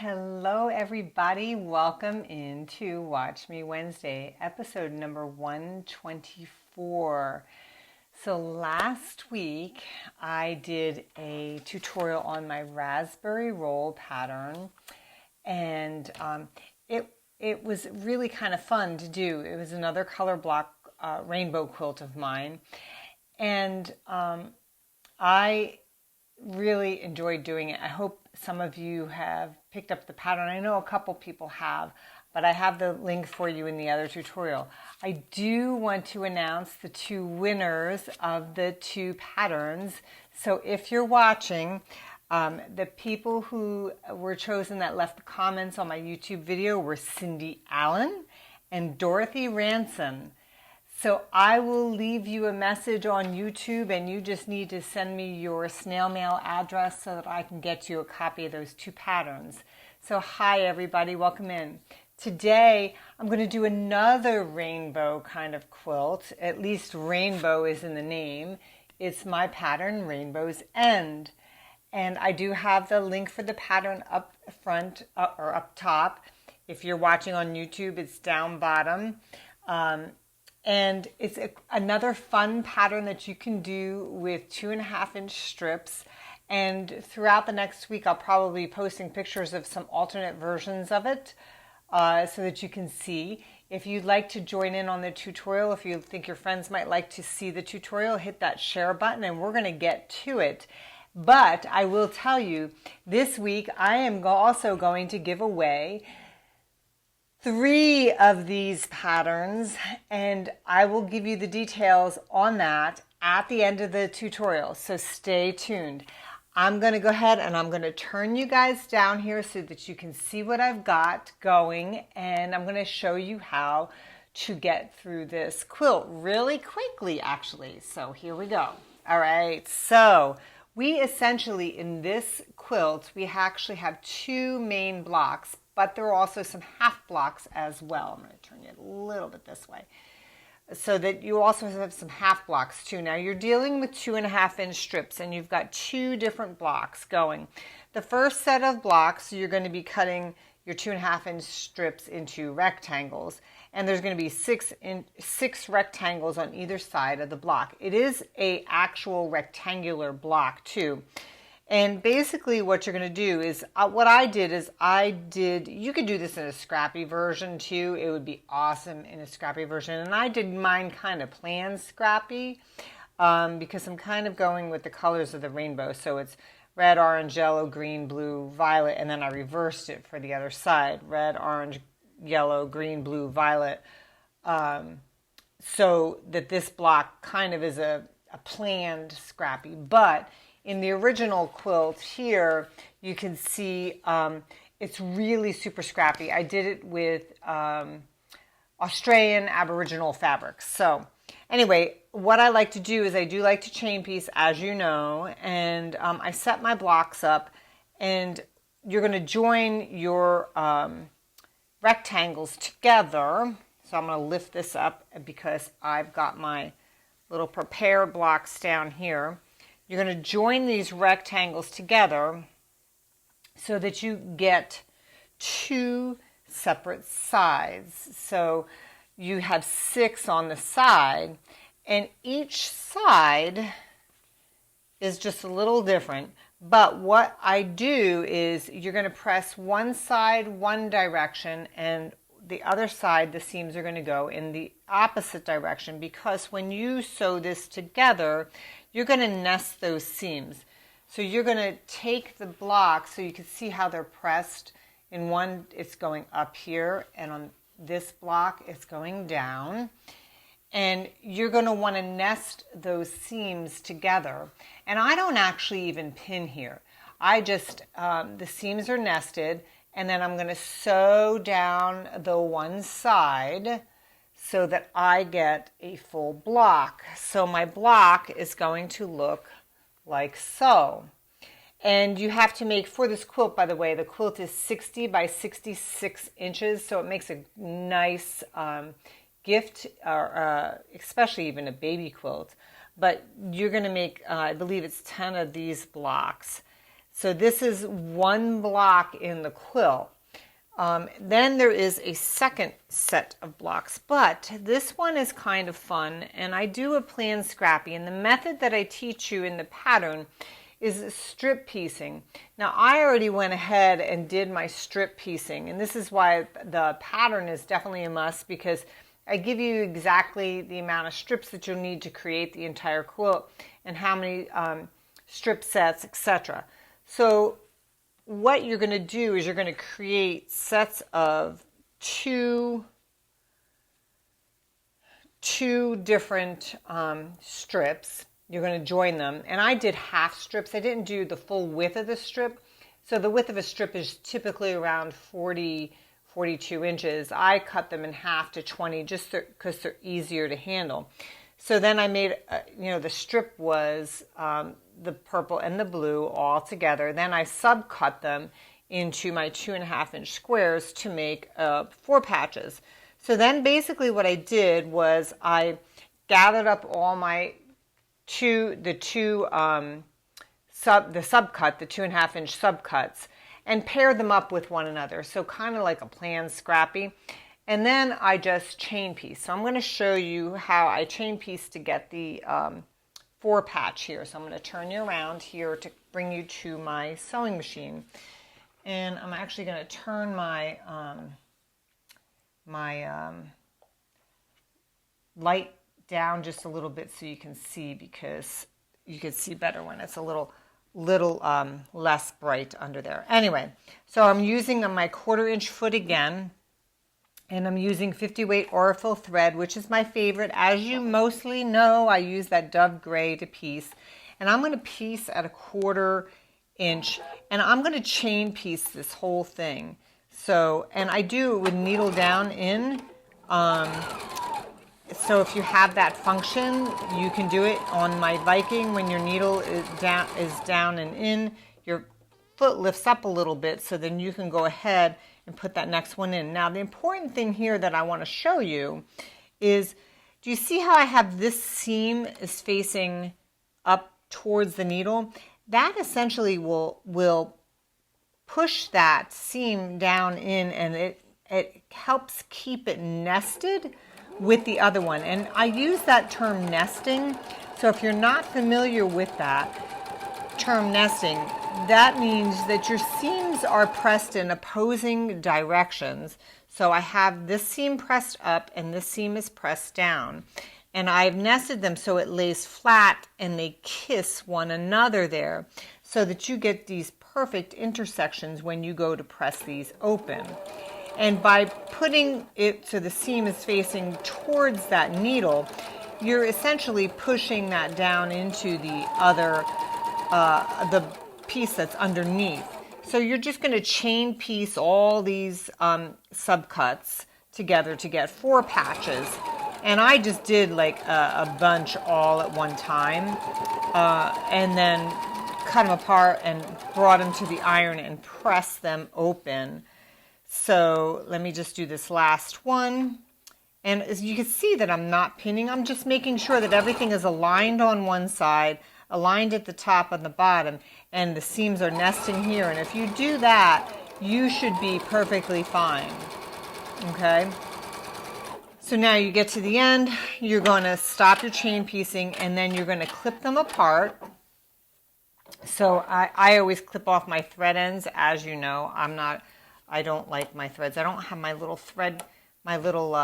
Hello everybody, welcome into Watch Me Wednesday, episode number 124. So last week I did a tutorial on my raspberry roll pattern, and it was really kind of fun to do. It was another color block rainbow quilt of mine, and I really enjoyed doing it. I hope some of you have picked up the pattern. I know a couple people have, but I have the link for you in the other tutorial. I do want to announce the two winners of the two patterns. So if you're watching, the people who were chosen that left the comments on my YouTube video were Cindy Allen and Dorothy Ranson. So I will leave you a message on YouTube, and you just need to send me your snail mail address so that I can get you a copy of those two patterns. So hi everybody, welcome in. Today I'm going to do another rainbow kind of quilt. At least rainbow is in the name. It's my pattern, Rainbow's End. And I do have the link for the pattern up front or up top. If you're watching on YouTube, it's down bottom. And it's another fun pattern that you can do with 2.5-inch strips. And throughout the next week, I'll probably be posting pictures of some alternate versions of it so that you can see. If you'd like to join in on the tutorial, if you think your friends might like to see the tutorial, hit that share button and we're going to get to it. But I will tell you, this week I am also going to give away 3 of these patterns, and I will give you the details on that at the end of the tutorial, so stay tuned. I'm going to go ahead and I'm going to turn you guys down here so that you can see what I've got going, and I'm going to show you how to get through this quilt really quickly, actually. So here we go. All right, so we essentially, in this quilt, we actually have 2 main blocks, but there are also some half blocks as well. I'm going to turn it a little bit this way so that you also have some half blocks too. Now you're dealing with 2.5-inch strips, and you've got 2 different blocks going. The first set of blocks, you're going to be cutting your 2.5-inch strips into rectangles, and there's going to be 6 rectangles on either side of the block. It is an actual rectangular block too. And basically what you're going to do is, what I did is you could do this in a Scrappy version too. It would be awesome in a Scrappy version. And I did mine kind of planned Scrappy because I'm kind of going with the colors of the rainbow. So it's red, orange, yellow, green, blue, violet, and then I reversed it for the other side. Red, orange, yellow, green, blue, violet. So that this block kind of is a planned Scrappy. But in the original quilt here, you can see it's really super scrappy. I did it with Australian Aboriginal fabrics. So anyway, what I like to do is I do like to chain piece, as you know, and I set my blocks up, and you're going to join your rectangles together. So I'm going to lift this up because I've got my little prepared blocks down here. You're going to join these rectangles together so that you get 2 separate sides. So you have 6 on the side, and each side is just a little different. But what I do is you're going to press one side one direction, and the other side, the seams are going to go in the opposite direction, because when you sew this together, you're going to nest those seams. So you're going to take the block, so you can see how they're pressed. In one, it's going up here, and on this block, it's going down. And you're going to want to nest those seams together. And I don't actually even pin here. I just, the seams are nested, and then I'm going to sew down the one side so that I get a full block. So my block is going to look like so. And you have to make, for this quilt, by the way, the quilt is 60 by 66 inches, so it makes a nice gift, or especially even a baby quilt. But you're going to make, I believe it's 10 of these blocks. So this is one block in the quilt. Then there is a second set of blocks, but this one is kind of fun, and I do a plan Scrappy, and the method that I teach you in the pattern is strip piecing. Now I already went ahead and did my strip piecing, and this is why the pattern is definitely a must, because I give you exactly the amount of strips that you'll need to create the entire quilt and how many strip sets, etc. So what you're going to do is you're going to create sets of two different strips. You're going to join them. And I did half strips. I didn't do the full width of the strip. So the width of a strip is typically around 42 inches. I cut them in half to 20 just because they're easier to handle. So then I made, the strip was the purple and the blue all together. Then I subcut them into my 2.5 inch squares to make 4 patches. So then basically what I did was I gathered up all my the 2.5 inch subcuts and paired them up with one another. So kind of like a plan Scrappy. And then I just chain piece. So I'm going to show you how I chain piece to get the 4 patch here. So I'm going to turn you around here to bring you to my sewing machine. And I'm actually going to turn my light down just a little bit so you can see, because you can see better when it's a little less bright under there. Anyway, so I'm using my 1/4 inch foot again, and I'm using 50 weight Orifil thread, which is my favorite. As you mostly know, I use that Dove Gray to piece, and I'm going to piece at 1/4 inch, and I'm going to chain piece this whole thing. So, and I do it with needle down in. So if you have that function, you can do it on my Viking. When your needle is down and in, your foot lifts up a little bit, so then you can go ahead and put that next one in. Now the important thing here that I want to show you is, do you see how I have this seam is facing up towards the needle? That essentially will push that seam down in, and it helps keep it nested with the other one. And I use that term nesting. So if you're not familiar with that term nesting, that means that your seams are pressed in opposing directions. So I have this seam pressed up and this seam is pressed down. And I've nested them so it lays flat and they kiss one another there, so that you get these perfect intersections when you go to press these open. And by putting it so the seam is facing towards that needle, you're essentially pushing that down into the other, the piece that's underneath. So you're just going to chain piece all these subcuts together to get 4 patches. And I just did like a bunch all at one time, and then cut them apart and brought them to the iron and pressed them open. So let me just do this last one. And as you can see that I'm not pinning, I'm just making sure that everything is aligned on one side, aligned at the top and the bottom, and the seams are nesting here. And if you do that, you should be perfectly fine. Okay? So now you get to the end, you're going to stop your chain piecing, and then you're going to clip them apart. So I always clip off my thread ends. As you know, I don't like my threads. I don't have my little thread, my little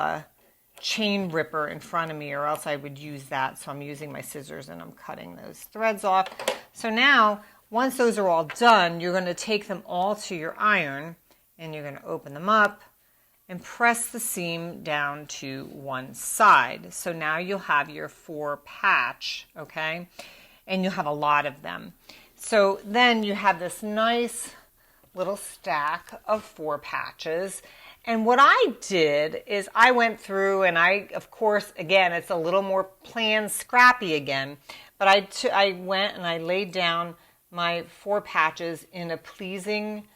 chain ripper in front of me, or else I would use that. So I'm using my scissors and I'm cutting those threads off. So now, once those are all done, you're going to take them all to your iron, and you're going to open them up and press the seam down to one side. So now you'll have your 4 patch, okay? And you'll have a lot of them. So then you have this nice little stack of 4 patches. And what I did is I went through, and I, of course, again, it's a little more plan Scrappy again, but I went and I laid down my 4 patches in a pleasing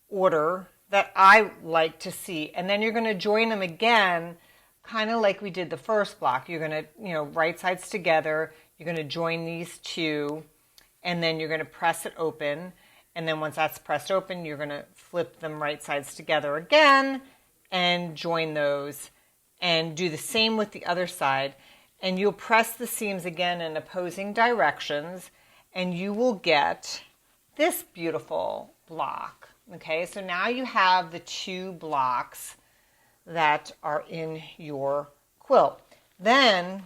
order that I like to see. And then you're going to join them again, kind of like we did the first block. You're going to, right sides together. You're going to join these 2, and then you're going to press it open. And then once that's pressed open, you're going to flip them right sides together again and join those and do the same with the other side. And you'll press the seams again in opposing directions and you will get this beautiful block. Okay, so now you have the two blocks that are in your quilt. Then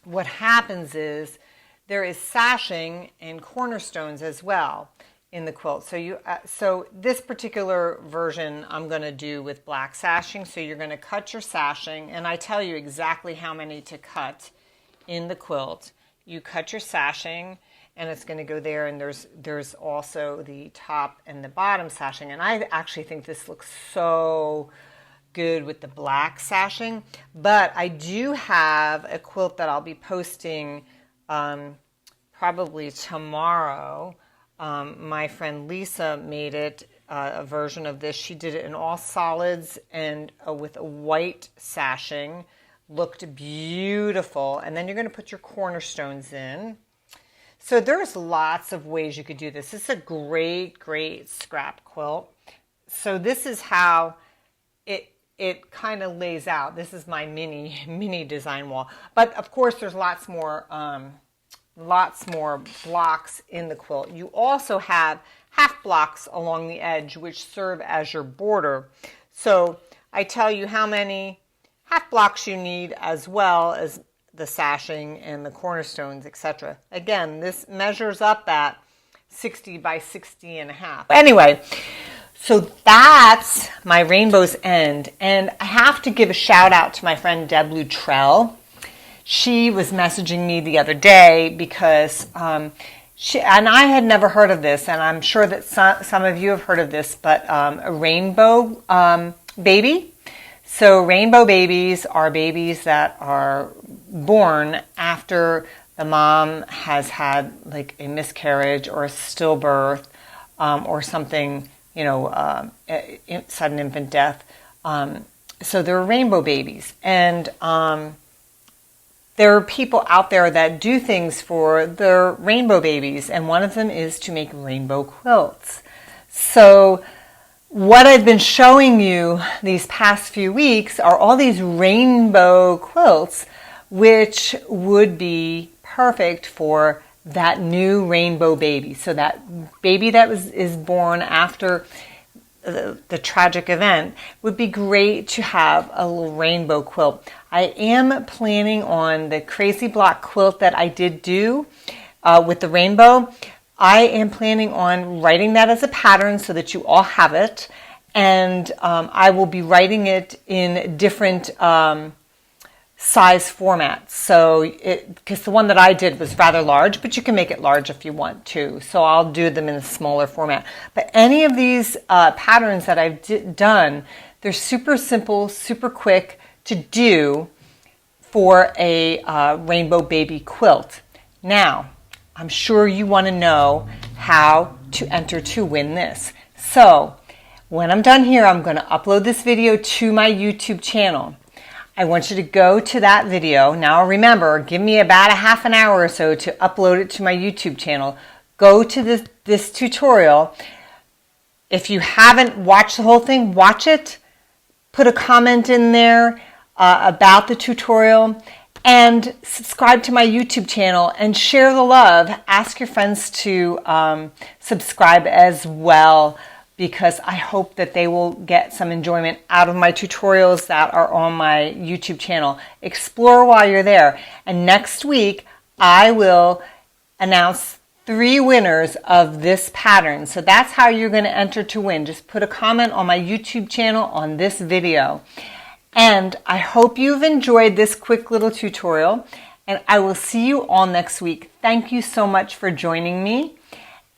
what happens is there is sashing and cornerstones as well in the quilt. So so this particular version I'm going to do with black sashing. So you're going to cut your sashing, and I tell you exactly how many to cut in the quilt. You cut your sashing, and it's going to go there, and there's also the top and the bottom sashing. And I actually think this looks so good with the black sashing, but I do have a quilt that I'll be posting probably tomorrow. My friend Lisa made it, a version of this. She did it in all solids and with a white sashing. Looked beautiful. And then you're going to put your cornerstones in. So there's lots of ways you could do this. This is a great, great scrap quilt. So this is how it kind of lays out. This is my mini design wall. But of course there's lots more blocks in the quilt. You also have half blocks along the edge which serve as your border. So I tell you how many half blocks you need as well as the sashing and the cornerstones, etc. Again, this measures up at 60 by 60 and a half. Anyway, so that's my rainbow's end. And I have to give a shout out to my friend Deb Luttrell. She was messaging me the other day because she and I had never heard of this, and I'm sure that some of you have heard of this, but a rainbow baby. So rainbow babies are babies that are born after the mom has had like a miscarriage or a stillbirth or something, sudden infant death. So they're rainbow babies. And there are people out there that do things for their rainbow babies, and one of them is to make rainbow quilts. So what I've been showing you these past few weeks are all these rainbow quilts, which would be perfect for that new rainbow baby. So that baby that is born after the tragic event would be great to have a little rainbow quilt. I am planning on the crazy block quilt that I did do with the rainbow. I am planning on writing that as a pattern so that you all have it, and I will be writing it in different size formats. So because the one that I did was rather large, but you can make it large if you want to. So I'll do them in a smaller format. But any of these patterns that I've done, they're super simple, super quick to do for a rainbow baby quilt. Now, I'm sure you want to know how to enter to win this. So when I'm done here, I'm going to upload this video to my YouTube channel. I want you to go to that video. Now remember, give me about a half an hour or so to upload it to my YouTube channel. Go to this tutorial. If you haven't watched the whole thing, watch it. Put a comment in there about the tutorial. And subscribe to my YouTube channel and share the love. Ask your friends to subscribe as well, because I hope that they will get some enjoyment out of my tutorials that are on my YouTube channel. Explore while you're there. And next week, I will announce 3 winners of this pattern. So that's how you're going to enter to win. Just put a comment on my YouTube channel on this video. And I hope you've enjoyed this quick little tutorial, and I will see you all next week. Thank you so much for joining me,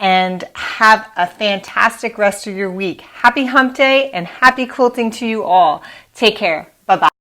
and have a fantastic rest of your week. Happy Hump Day and happy quilting to you all. Take care. Bye-bye.